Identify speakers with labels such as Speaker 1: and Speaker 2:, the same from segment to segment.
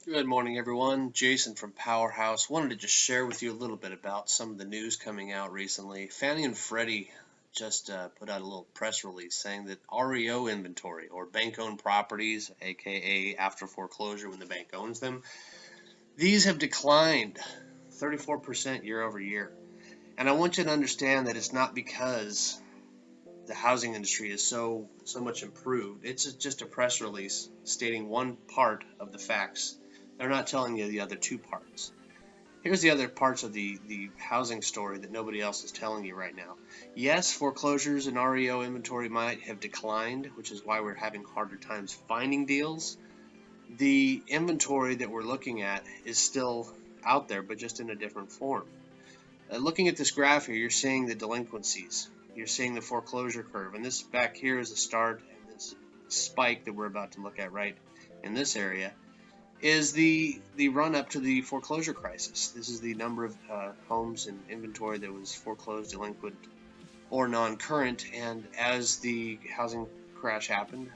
Speaker 1: Good morning, everyone. Jason from Powerhouse. Wanted to just share with you a little bit about some of the news coming out recently. Fannie and Freddie just put out a little press release saying that REO inventory, or bank-owned properties, aka after foreclosure when the bank owns them, these have declined 34% year over year. And I want you to understand that it's not because the housing industry is so much improved. It's just a press release stating one part of the facts. They're not telling you the other two parts. Here's the other parts of the housing story that nobody else is telling you right now. Yes, foreclosures and REO inventory might have declined, which is why we're having harder times finding deals. The inventory that we're looking at is still out there, but just in a different form. Looking at this graph here, you're seeing the delinquencies. You're seeing the foreclosure curve. And this back here is the start, and this spike that we're about to look at right in this area is the run up to the foreclosure crisis. This is the number of homes and inventory that was foreclosed, delinquent, or non-current. And as the housing crash happened,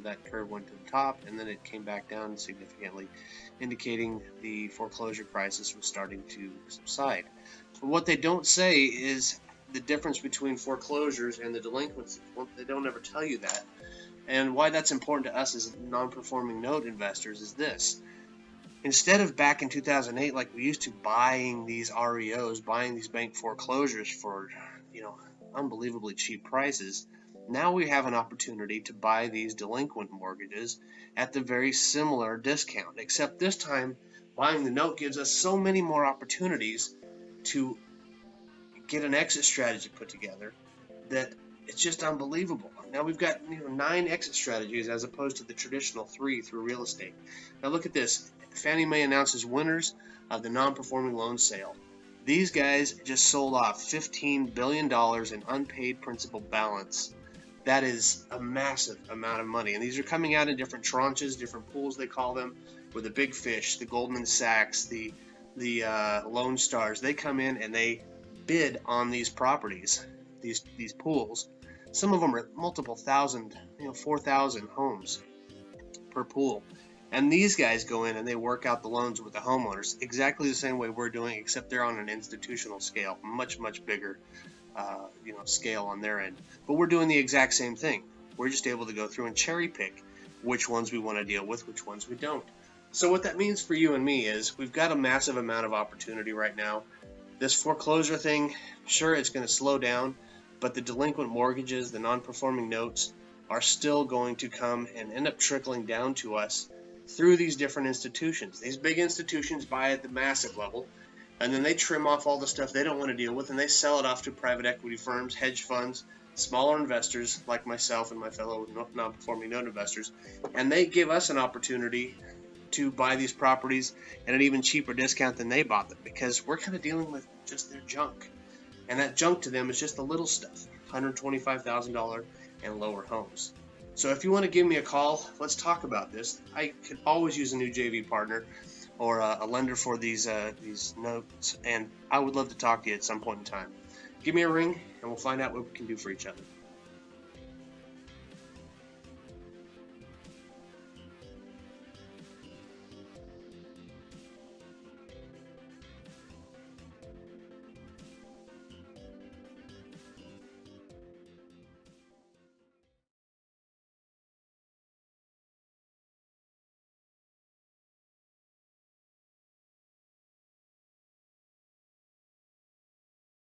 Speaker 1: that curve went to the top, and then it came back down significantly, indicating the foreclosure crisis was starting to subside. But what they don't say is the difference between foreclosures and the delinquency. Well, they don't ever tell you that. And why that's important to us as non-performing note investors is this. Instead of back in 2008, like we used to, buying these REOs, buying these bank foreclosures for, unbelievably cheap prices, now we have an opportunity to buy these delinquent mortgages at the very similar discount, except this time buying the note gives us so many more opportunities to get an exit strategy put together that it's just unbelievable. Now we've got 9 exit strategies as opposed to the traditional 3 through real estate. Now look at this. Fannie Mae announces winners of the non-performing loan sale. These guys just sold off $15 billion in unpaid principal balance. That is a massive amount of money. And these are coming out in different tranches, different pools they call them, where the big fish, the Goldman Sachs, the Lone Stars, they come in and they bid on these properties, these pools. Some of them are multiple thousand, 4,000 homes per pool. And these guys go in and they work out the loans with the homeowners exactly the same way we're doing, except they're on an institutional scale, much bigger, scale on their end. But we're doing the exact same thing. We're just able to go through and cherry pick which ones we want to deal with, which ones we don't. So what that means for you and me is we've got a massive amount of opportunity right now. This foreclosure thing, sure, it's going to slow down, but the delinquent mortgages, the non-performing notes, are still going to come and end up trickling down to us through these different institutions. These big institutions buy at the massive level, and then they trim off all the stuff they don't want to deal with, and they sell it off to private equity firms, hedge funds, smaller investors like myself and my fellow non-performing note investors, and they give us an opportunity to buy these properties at an even cheaper discount than they bought them, because we're kind of dealing with just their junk. And that junk to them is just the little stuff, $125,000 and lower homes. So if you want to give me a call, let's talk about this. I could always use a new JV partner or a lender for these notes, and I would love to talk to you at some point in time. Give me a ring, and we'll find out what we can do for each other.